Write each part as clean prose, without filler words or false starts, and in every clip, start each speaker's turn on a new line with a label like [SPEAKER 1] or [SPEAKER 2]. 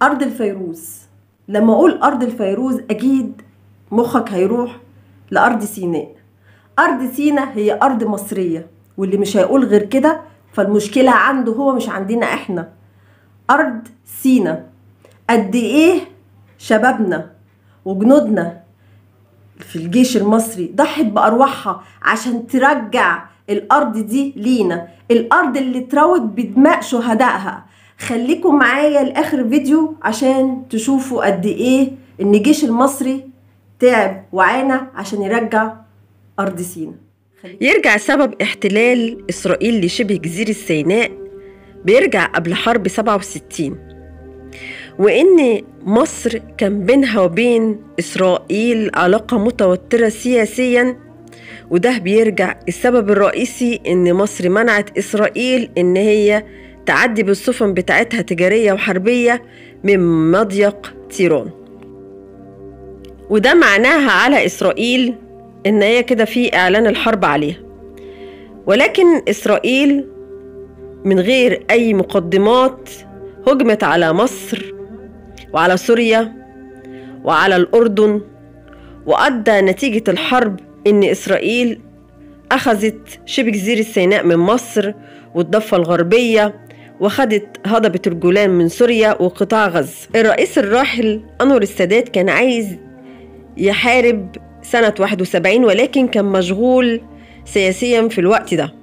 [SPEAKER 1] أرض الفيروز. لما أقول أرض الفيروز أكيد مخك هيروح لأرض سيناء. أرض سيناء هي أرض مصرية، واللي مش هيقول غير كده فالمشكلة عنده هو مش عندنا احنا. أرض سيناء قد إيه شبابنا وجنودنا في الجيش المصري ضحت بأرواحها عشان ترجع الأرض دي لينا، الأرض اللي اتروت بدماء شهدائها. خليكم معايا لآخر فيديو عشان تشوفوا قد إيه إن الجيش المصري تعب وعانى عشان يرجع أرض سيناء.
[SPEAKER 2] يرجع سبب احتلال إسرائيل لشبه جزيرة سيناء بيرجع قبل حرب 67، وإن مصر كان بينها وبين إسرائيل علاقة متوترة سياسيا، وده بيرجع السبب الرئيسي إن مصر منعت إسرائيل إن هي تعدي بالسفن بتاعتها تجارية وحربية من مضيق تيران، وده معناها على إسرائيل إن هي كده في إعلان الحرب عليها. ولكن إسرائيل من غير أي مقدمات هجمت على مصر وعلى سوريا وعلى الأردن، وأدى نتيجة الحرب إن إسرائيل أخذت شبه جزيرة سيناء من مصر والضفة الغربية، وخدت هضبة الجولان من سوريا وقطاع غزة. الرئيس الراحل أنور السادات كان عايز يحارب سنة 71، ولكن كان مشغول سياسيا في الوقت ده.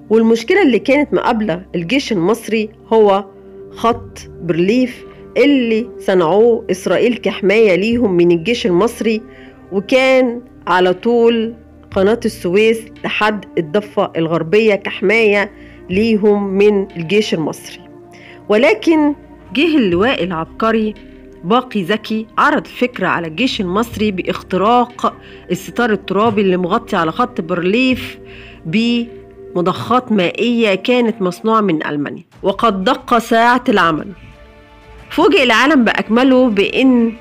[SPEAKER 2] والمشكلة اللي كانت مقابلة الجيش المصري هو خط برليف اللي صنعوه إسرائيل كحماية ليهم من الجيش المصري، وكان على طول قناة السويس لحد الضفة الغربية كحماية ليهم من الجيش المصري. ولكن جه اللواء العبقري باقي زكي عرض فكرة على الجيش المصري باختراق الستار الترابي اللي مغطي على خط برليف بمضخات مائية كانت مصنوعة من ألمانيا، وقد دق ساعة العمل. فوجئ العالم بأكمله بأن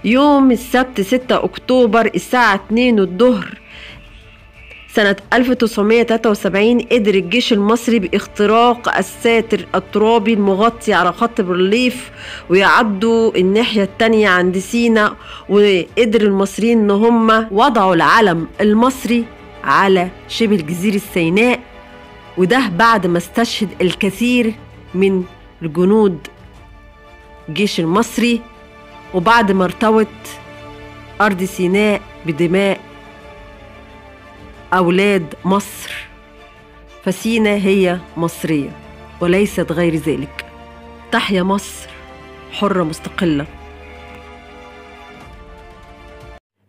[SPEAKER 2] يوم السبت 6 أكتوبر الساعة 2 الظهر سنة 1973 قدر الجيش المصري باختراق الساتر الترابي المغطي على خط برليف ويعدوا الناحية التانية عند سيناء، وقدر المصريين ان هم وضعوا العلم المصري على شبه جزيرة سيناء، وده بعد ما استشهد الكثير من الجنود الجيش المصري، وبعد ما ارتوت أرض سيناء بدماء أولاد مصر. فسيناء هي مصرية وليست غير ذلك. تحيا مصر حرة مستقلة.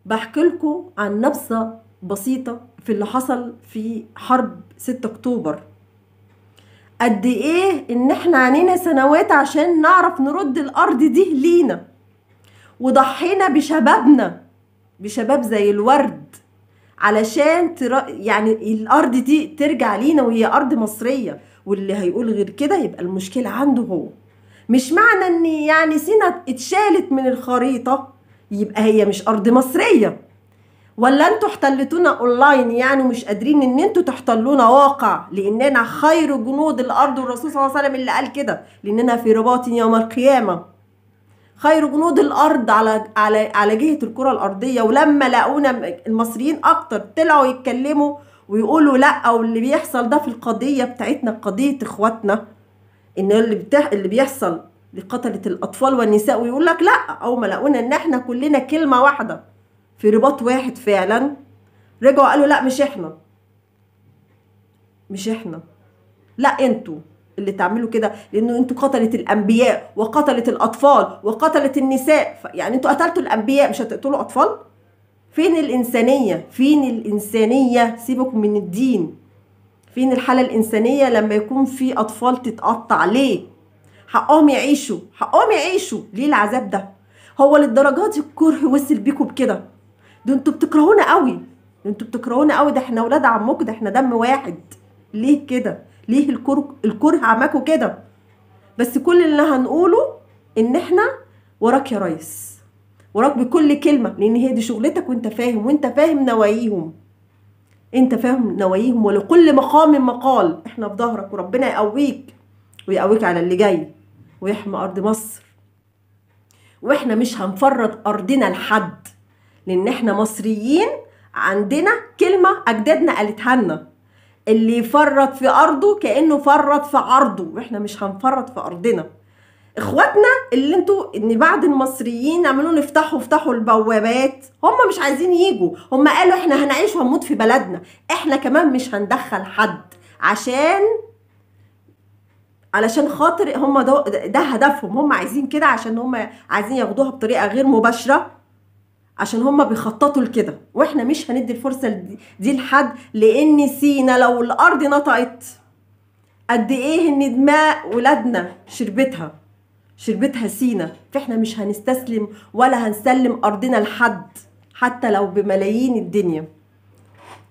[SPEAKER 1] بحكي لكم عن نبذة بسيطة في اللي حصل في حرب 6 أكتوبر. قد إيه إن إحنا عنينا سنوات عشان نعرف نرد الأرض دي لينا، وضحينا بشبابنا، بشباب زي الورد، علشان يعني الأرض دي ترجع لينا وهي أرض مصرية. واللي هيقول غير كده يبقى المشكلة عنده هو. مش معنى إن يعني سيناء اتشالت من الخريطة يبقى هي مش أرض مصرية، ولا انتوا احتلتونا اونلاين يعني مش قادرين ان انتوا تحتلونا واقع، لاننا خير جنود الارض، والرسول صلى الله عليه وسلم اللي قال كده، لاننا في رباط يوم القيامه خير جنود الارض على جهه الكره الارضيه. ولما لقونا المصريين اكتر طلعوا يتكلموا ويقولوا لا، واللي بيحصل ده في القضيه بتاعتنا، قضيه اخواتنا، ان اللي بيحصل لقتله الاطفال والنساء، ويقول لك لا. اول ما لقونا ان احنا كلنا كلمه واحده في رباط واحد فعلا، رجعوا قالوا لا مش احنا، لا انتوا اللي تعملوا كده، لانه انتوا قتلت الانبياء وقتلت الاطفال وقتلت النساء. يعني انتوا قتلتوا الانبياء مش هتقتلوا اطفال؟ فين الانسانيه؟ فين الانسانيه؟ سيبكم من الدين. فين الحاله الانسانيه لما يكون في اطفال تتقطع؟ ليه؟ حقهم يعيشوا، حقهم يعيشوا. ليه العذاب ده؟ هو للدرجات الكره وصل بيكم بكده؟ ده انتوا بتكرهونا قوي، ده احنا ولاد عمكم، ده احنا دم واحد. ليه كده؟ ليه الكره عماكوا كده؟ بس كل اللي هنقوله ان احنا وراك يا ريس، وراك بكل كلمه، لان هي دي شغلتك، وانت فاهم نواياهم، ولكل مقام مقال. احنا في ظهرك، وربنا يقويك ويقويك على اللي جاي، ويحمي ارض مصر. واحنا مش هنفرط ارضنا لحد، لان احنا مصريين عندنا كلمة اجدادنا قالتها لنا: اللي يفرط في ارضه كأنه فرط في عرضه، واحنا مش هنفرط في ارضنا. اخواتنا اللي انتوا ان بعد المصريين عملوا افتحوا البوابات، هم مش عايزين يجوا، هم قالوا احنا هنعيش وهنموت في بلدنا، احنا كمان مش هندخل حد علشان خاطر هم ده هدفهم، هم عايزين كده عشان هم عايزين ياخدوها بطريقة غير مباشرة، عشان هم بيخططوا لكده. واحنا مش هندي الفرصة دي لحد، لان سينا لو الارض نطقت قد ايه ان دماء ولادنا شربتها سينا، فاحنا مش هنستسلم ولا هنسلم ارضنا لحد، حتى لو بملايين الدنيا.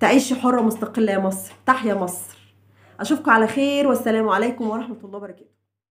[SPEAKER 1] تعيش حرة مستقلة يا مصر، تحيا مصر. اشوفكم على خير، والسلام عليكم ورحمة الله وبركاته.